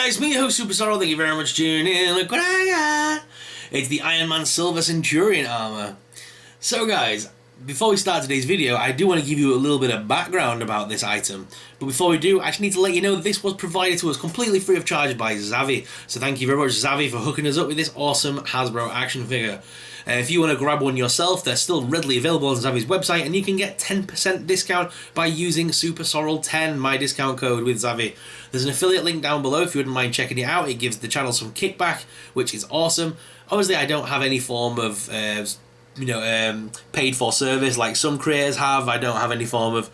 guys, me host Super Sorrow, thank you very much for tuning in. Look what I got! It's the Iron Man Silver Centurion armor. So guys, before we start today's video, I do want to give you a little bit of background about this item. But before we do, I just need to let you know that this was provided to us completely free of charge by Zavvi. So thank you very much, Zavvi, for hooking us up with this awesome Hasbro action figure. If you want to grab one yourself, they're still readily available on Zavvi's website, and you can get 10% discount by using SuperSorrel10, my discount code with Zavvi. There's an affiliate link down below if you wouldn't mind checking it out. It gives the channel some kickback, which is awesome. Obviously, I don't have any form of paid for service like some creators have. I don't have any form of,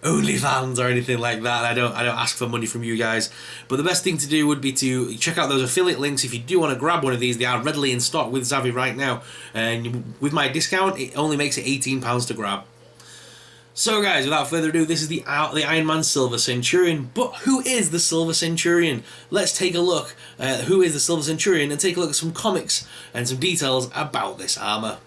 OnlyFans or anything like that. I don't ask for money from you guys. But the best thing to do would be to check out those affiliate links if you do want to grab one of these. They are readily in stock with Zavvi right now, and with my discount, it only makes it £18 to grab. So guys, without further ado, this is the Iron Man Silver Centurion. But who is the Silver Centurion? Let's take a look at who is the Silver Centurion and take a look at some comics and some details about this armor.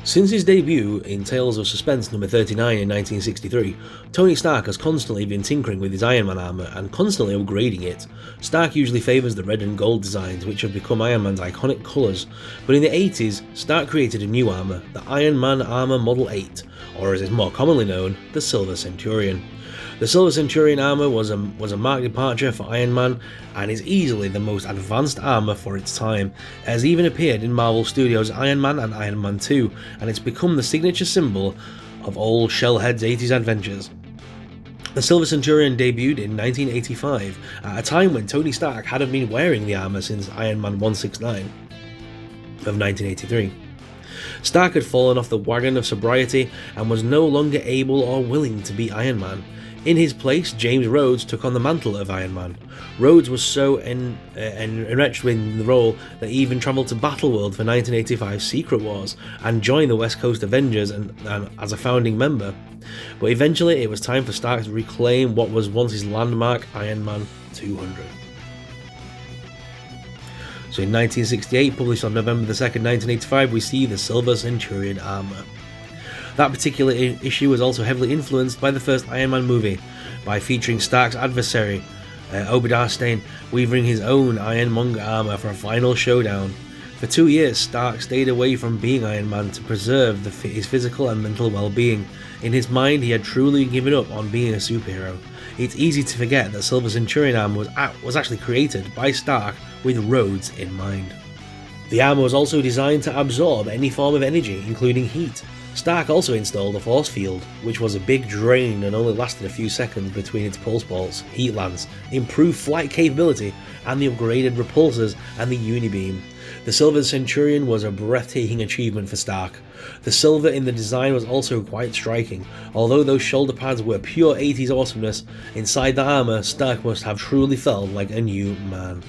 Since his debut in Tales of Suspense number 39 in 1963, Tony Stark has constantly been tinkering with his Iron Man armour and constantly upgrading it. Stark usually favours the red and gold designs, which have become Iron Man's iconic colours, but in the 80s, Stark created a new armour, the Iron Man Armour Model 8, or as it's more commonly known, the Silver Centurion. The Silver Centurion armour was a marked departure for Iron Man and is easily the most advanced armour for its time. It has even appeared in Marvel Studios' Iron Man and Iron Man 2, and it's become the signature symbol of all Shellhead's 80s adventures. The Silver Centurion debuted in 1985, at a time when Tony Stark hadn't been wearing the armour since Iron Man 169 of 1983. Stark had fallen off the wagon of sobriety and was no longer able or willing to be Iron Man. In his place, James Rhodes took on the mantle of Iron Man. Rhodes was so enriched in the role that he even travelled to Battleworld for 1985's Secret Wars and joined the West Coast Avengers and as a founding member. But eventually it was time for Stark to reclaim what was once his landmark Iron Man 200. So in 1968, published on November 2nd, 1985, we see the Silver Centurion armour. That particular issue was also heavily influenced by the first Iron Man movie, by featuring Stark's adversary, Obadiah Stane, weaving his own Ironmonger armour for a final showdown. For 2 years, Stark stayed away from being Iron Man to preserve his physical and mental well-being. In his mind, he had truly given up on being a superhero. It's easy to forget that Silver Centurion armour was actually created by Stark with Rhodes in mind. The armour was also designed to absorb any form of energy, including heat. Stark also installed a force field, which was a big drain and only lasted a few seconds between its pulse bolts, heat lance, improved flight capability, and the upgraded repulsors and the Unibeam. The Silver Centurion was a breathtaking achievement for Stark. The silver in the design was also quite striking. Although those shoulder pads were pure 80s awesomeness, inside the armour, Stark must have truly felt like a new man.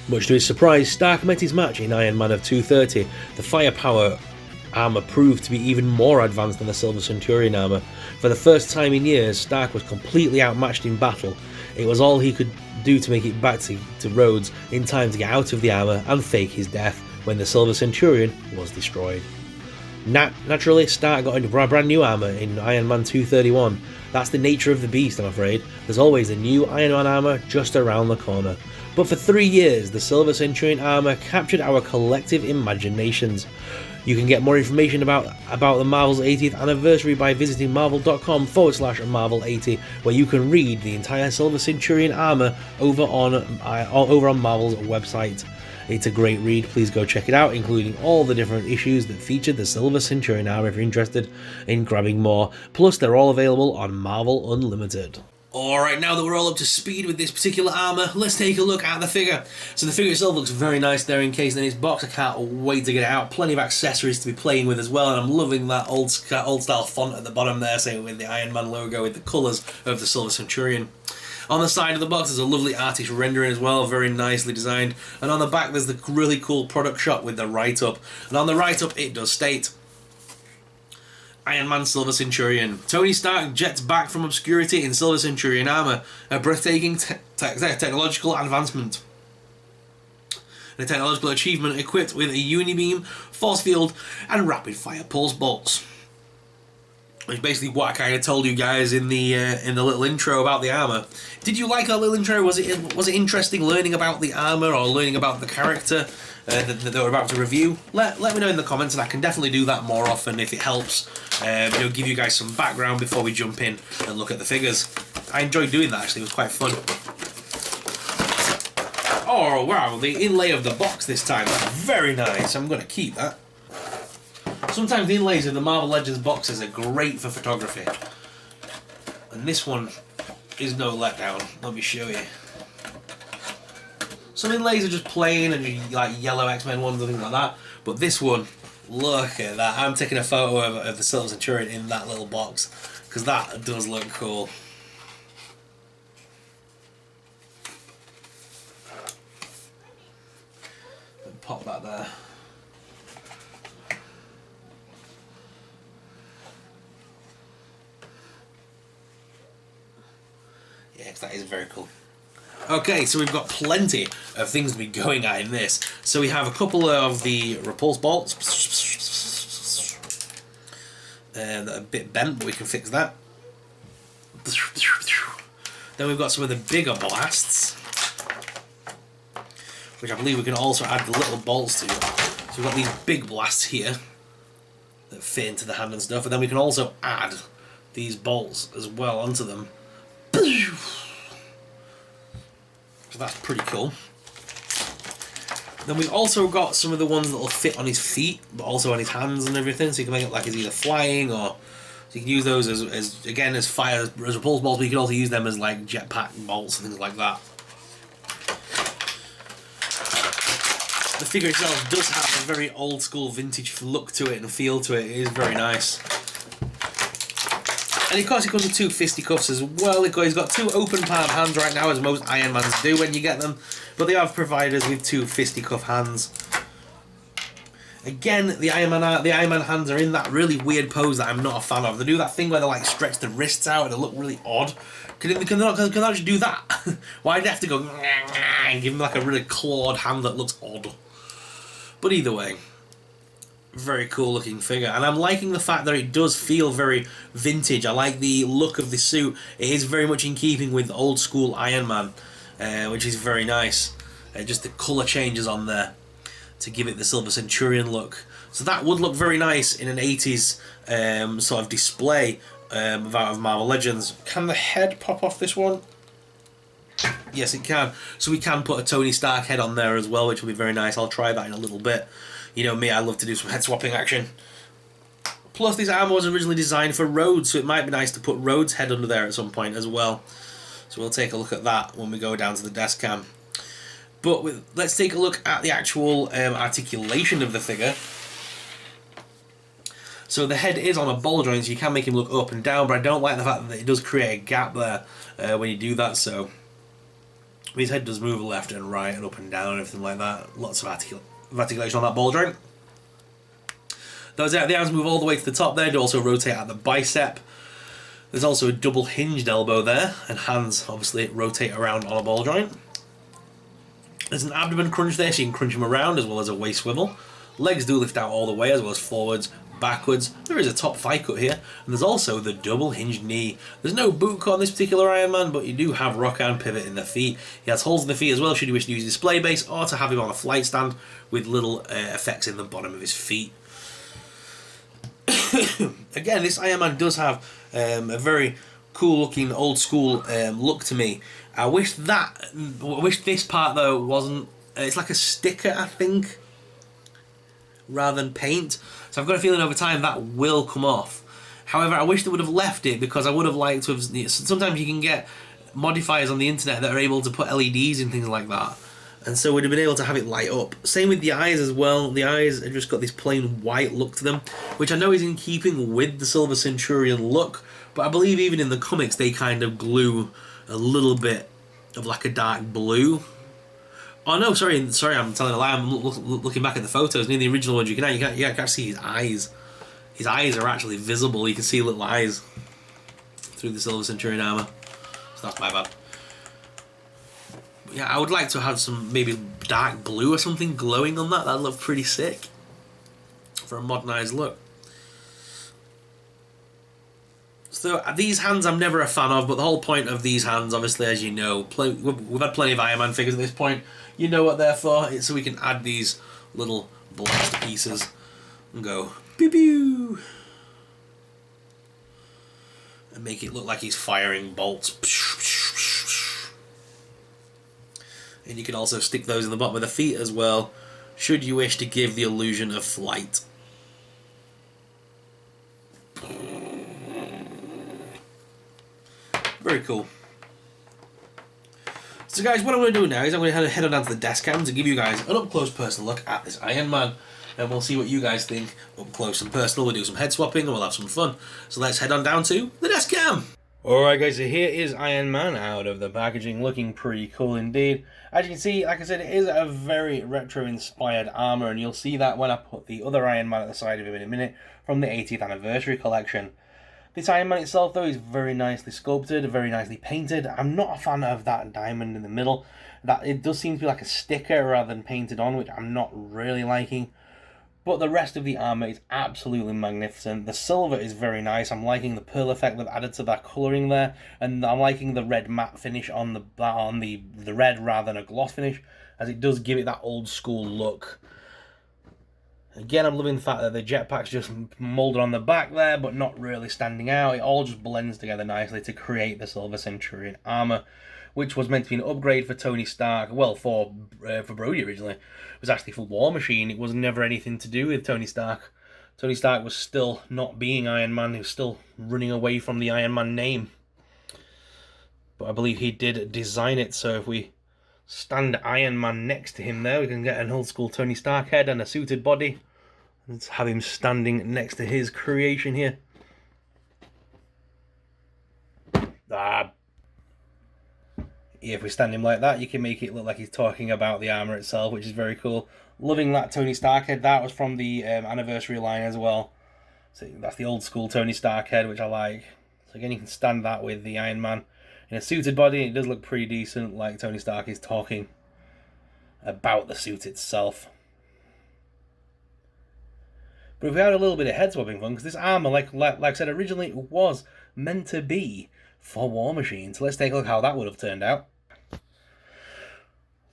Much to his surprise, Stark met his match in Iron Man of 230. The firepower armour proved to be even more advanced than the Silver Centurion armour. For the first time in years, Stark was completely outmatched in battle. It was all he could do to make it back to Rhodes in time to get out of the armour and fake his death when the Silver Centurion was destroyed. Naturally, Stark got into brand new armour in Iron Man 231. That's the nature of the beast, I'm afraid. There's always a new Iron Man armour just around the corner. But for 3 years, the Silver Centurion armour captured our collective imaginations. You can get more information about the Marvel's 80th anniversary by visiting marvel.com/Marvel80, where you can read the entire Silver Centurion armour over on Marvel's website. It's a great read, please go check it out, including all the different issues that featured the Silver Centurion armour if you're interested in grabbing more. Plus, they're all available on Marvel Unlimited. Alright, now that we're all up to speed with this particular armour, let's take a look at the figure. So the figure itself looks very nice there encased in its box. I can't wait to get it out. Plenty of accessories to be playing with as well, and I'm loving that old style font at the bottom there, saying with the Iron Man logo with the colours of the Silver Centurion. On the side of the box there's a lovely artist rendering as well, very nicely designed. And on the back there's the really cool product shot with the write-up. And on the write-up it does state, Iron Man Silver Centurion. Tony Stark jets back from obscurity in Silver Centurion armour, a breathtaking technological advancement. And a technological achievement equipped with a Unibeam, force field, and rapid fire pulse bolts. Which basically what I kind of told you guys in the little intro about the armor. Did you like our little intro? Was it interesting learning about the armor or learning about the character that we're about to review? Let me know in the comments, and I can definitely do that more often if it helps. Give you guys some background before we jump in and look at the figures. I enjoyed doing that actually; it was quite fun. Oh wow, the inlay of the box this time, very nice. I'm going to keep that. Sometimes the inlays of the Marvel Legends boxes are great for photography. And this one is no letdown. Let me show you. Some inlays are just plain and like yellow X-Men ones and things like that. But this one, look at that. I'm taking a photo of the Silver Centurion in that little box, because that does look cool. Pop that there. Yeah, that is very cool. Okay, so we've got plenty of things to be going at in this. So we have a couple of the repulse bolts. That are a bit bent, but we can fix that. Then we've got some of the bigger blasts, which I believe we can also add the little bolts to. So we've got these big blasts here that fit into the hand and stuff, and then we can also add these bolts as well onto them. So that's pretty cool. Then we've also got some of the ones that will fit on his feet, but also on his hands and everything, so you can make it like he's either flying, or so you can use those as again as fire as repulse bolts, but you can also use them as like jetpack bolts and things like that. The figure itself does have a very old school vintage look to it and feel to it. It is very nice. And of course it comes with two fisticuffs as well. He's got two open palm hands right now, as most Iron Mans do when you get them. But they have provided us with two fisticuff hands. Again, the Iron Man hands are in that really weird pose that I'm not a fan of. They do that thing where they like stretch the wrists out and they look really odd. Can they not just do that? Why do they have to go and give him like a really clawed hand that looks odd? But either way, very cool looking figure, and I'm liking the fact that it does feel very vintage. I like the look of the suit. It is very much in keeping with old school Iron Man, which is very nice. Just the colour changes on there to give it the Silver Centurion look. So that would look very nice in an 80s sort of display of Marvel Legends. Can the head pop off this one? Yes, it can. So we can put a Tony Stark head on there as well, which will be very nice. I'll try that in a little bit. You know me, I love to do some head swapping action. Plus, this armor was originally designed for Rhodes, so it might be nice to put Rhodes' head under there at some point as well. So we'll take a look at that when we go down to the desk cam. But let's take a look at the actual articulation of the figure. So the head is on a ball joint, so you can make him look up and down, but I don't like the fact that it does create a gap there when you do that. So his head does move left and right and up and down and everything like that. Lots of articulation on that ball joint. The arms move all the way to the top there to also rotate at the bicep. There's also a double hinged elbow there, and hands obviously rotate around on a ball joint. There's an abdomen crunch there, so you can crunch them around, as well as a waist swivel. Legs do lift out all the way, as well as forwards, backwards. There is a top thigh cut here, and there's also the double hinged knee. There's no boot cut on this particular Iron Man, but you do have rock and pivot in the feet. He has holes in the feet as well, should you wish to use a display base, or to have him on a flight stand with little effects in the bottom of his feet. Again, this Iron Man does have a very cool looking old school look to me. I wish this part though wasn't, it's like a sticker I think, rather than paint. So I've got a feeling over time that will come off. However, I wish they would have left it, because I would have liked to have, sometimes you can get modifiers on the internet that are able to put LEDs and things like that. And so we'd have been able to have it light up. Same with the eyes as well. The eyes have just got this plain white look to them, which I know is in keeping with the Silver Centurion look, but I believe even in the comics they kind of glue a little bit of like a dark blue. Oh no, sorry, I'm telling a lie. I'm looking back at the photos. In the original ones, you can actually see his eyes. His eyes are actually visible. You can see little eyes through the Silver Centurion armor. So that's my bad. Yeah, I would like to have some maybe dark blue or something glowing on that. That'd look pretty sick for a modernized look. So these hands I'm never a fan of, but the whole point of these hands, obviously, as you know, we've had plenty of Iron Man figures at this point. You know what they're for. It's so we can add these little blast pieces and go pew pew and make it look like he's firing bolts. And you can also stick those in the bottom of the feet as well, should you wish to give the illusion of flight. Very cool. So guys, what I'm going to do now is I'm going to head on down to the desk cam to give you guys an up-close personal look at this Iron Man. And we'll see what you guys think up close and personal. We'll do some head swapping and we'll have some fun. So let's head on down to the desk cam. Alright guys, so here is Iron Man out of the packaging, looking pretty cool indeed. As you can see, like I said, it is a very retro-inspired armour, and you'll see that when I put the other Iron Man at the side of him in a minute from the 80th anniversary collection. This Iron Man itself, though, is very nicely sculpted, very nicely painted. I'm not a fan of that diamond in the middle. That it does seem to be like a sticker rather than painted on, which I'm not really liking. But the rest of the armour is absolutely magnificent. The silver is very nice. I'm liking the pearl effect they've added to that colouring there, and I'm liking the red matte finish on the red rather than a gloss finish, as it does give it that old school look. Again, I'm loving the fact that the jetpack's just moulded on the back there, but not really standing out. It all just blends together nicely to create the Silver Centurion armour, which was meant to be an upgrade for Tony Stark. Well, for Brody originally. It was actually for War Machine. It was never anything to do with Tony Stark. Tony Stark was still not being Iron Man. He was still running away from the Iron Man name. But I believe he did design it, so if we stand Iron Man next to him there, we can get an old school Tony Stark head and a suited body. Let's have him standing next to his creation here. If we stand him like that, you can make it look like he's talking about the armour itself, which is very cool. Loving that Tony Stark head. That was from the anniversary line as well. So that's the old school Tony Stark head, which I like. So again, you can stand that with the Iron Man in a suited body. It does look pretty decent, like Tony Stark is talking about the suit itself. But if we had a little bit of head swapping fun, because this armour, like I said, originally it was meant to be for War Machine. So let's take a look how that would have turned out.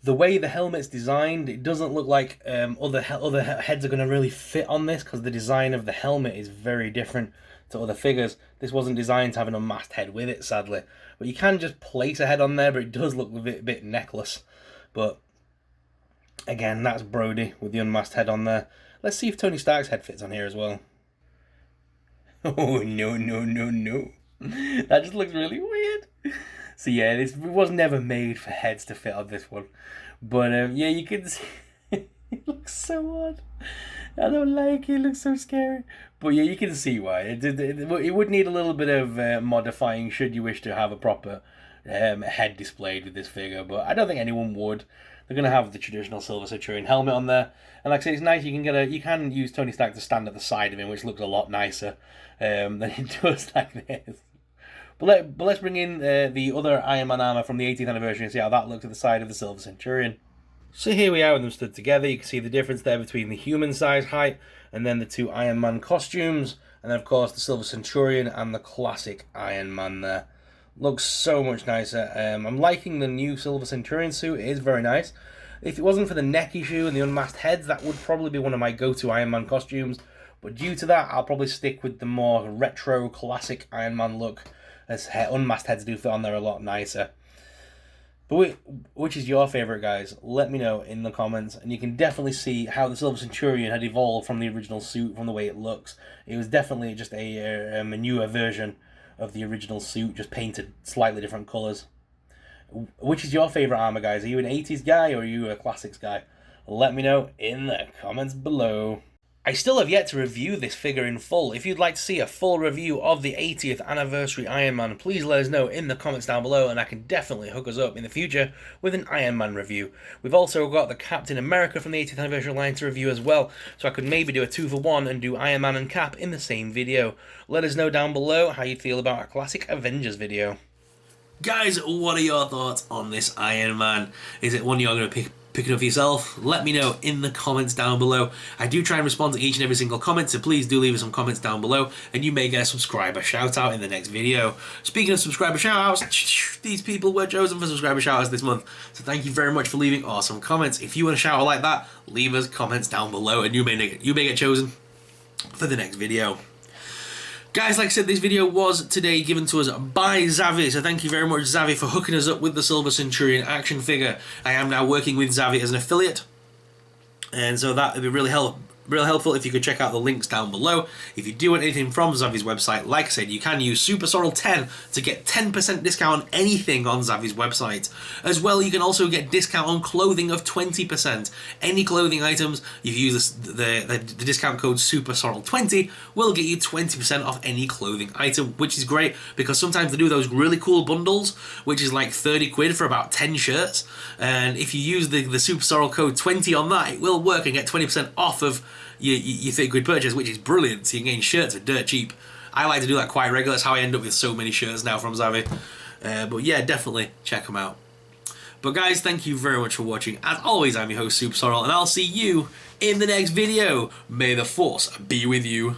The way the helmet's designed, it doesn't look like other heads are going to really fit on this, because the design of the helmet is very different to other figures. This wasn't designed to have an unmasked head with it, sadly. But you can just place a head on there, but it does look a bit necklace. But again, that's Brody with the unmasked head on there. Let's see if Tony Stark's head fits on here as well. Oh, no. That just looks really weird. So yeah, this was never made for heads to fit on this one. But yeah, you can see it looks so odd. I don't like it. It looks so scary. But yeah, you can see why. It would need a little bit of modifying should you wish to have a proper head displayed with this figure. But I don't think anyone would. They're going to have the traditional Silver Centurion helmet on there. And like I say, it's nice. You can use Tony Stark to stand at the side of him, which looks a lot nicer than it does like this. But let's bring in the other Iron Man armour from the 80th anniversary and see how that looks at the side of the Silver Centurion. So here we are with them stood together. You can see the difference there between the human size height and then the two Iron Man costumes. And then of course the Silver Centurion and the classic Iron Man there. Looks so much nicer. I'm liking the new Silver Centurion suit. It is very nice. If it wasn't for the neck issue and the unmasked heads, that would probably be one of my go-to Iron Man costumes. But due to that, I'll probably stick with the more retro, classic Iron Man look, as unmasked heads do fit on there a lot nicer. But which is your favourite, guys? Let me know in the comments. And you can definitely see how the Silver Centurion had evolved from the original suit, from the way it looks. It was definitely just a newer version of the original suit, just painted slightly different colours. Which is your favourite armour, guys? Are you an 80s guy or are you a classics guy? Let me know in the comments below. I still have yet to review this figure in full. If you'd like to see a full review of the 80th anniversary Iron Man, please let us know in the comments down below, and I can definitely hook us up in the future with an Iron Man review. We've also got the Captain America from the 80th anniversary line to review as well, so I could maybe do a 2-for-1 and do Iron Man and Cap in the same video. Let us know down below how you'd feel about a classic Avengers video. Guys, what are your thoughts on this Iron Man? Is it one you're going to pick Pick it up for yourself. Let me know in the comments down below. I do try and respond to each and every single comment, so please do leave us some comments down below, and you may get a subscriber shout out in the next video. Speaking of subscriber shout outs, these people were chosen for subscriber shout outs this month, so thank you very much for leaving awesome comments. If you want a shout out like that, leave us comments down below, and you may get chosen for the next video. Guys, like I said, this video was today given to us by Zavvi, so thank you very much, Zavvi, for hooking us up with the Silver Centurion action figure. I am now working with Zavvi as an affiliate, and so that would be really helpful if you could check out the links down below. If you do want anything from Zavvi's website, like I said, you can use SuperSorrel10 to get 10% discount on anything on Zavvi's website. As well, you can also get discount on clothing of 20%. Any clothing items, if you use the discount code SuperSorrel20, will get you 20% off any clothing item, which is great because sometimes they do those really cool bundles, which is like 30 quid for about 10 shirts. And if you use the SuperSorrel code 20 on that, it will work and get 20% off of your 30 quid purchase, which is brilliant. So you can get shirts for dirt cheap. I like to do that quite regularly. That's how I end up with so many shirts now from Zavvi. But yeah, definitely check them out. But guys, thank you very much for watching. As always, I'm your host, SuperSorrel, and I'll see you in the next video. May the Force be with you.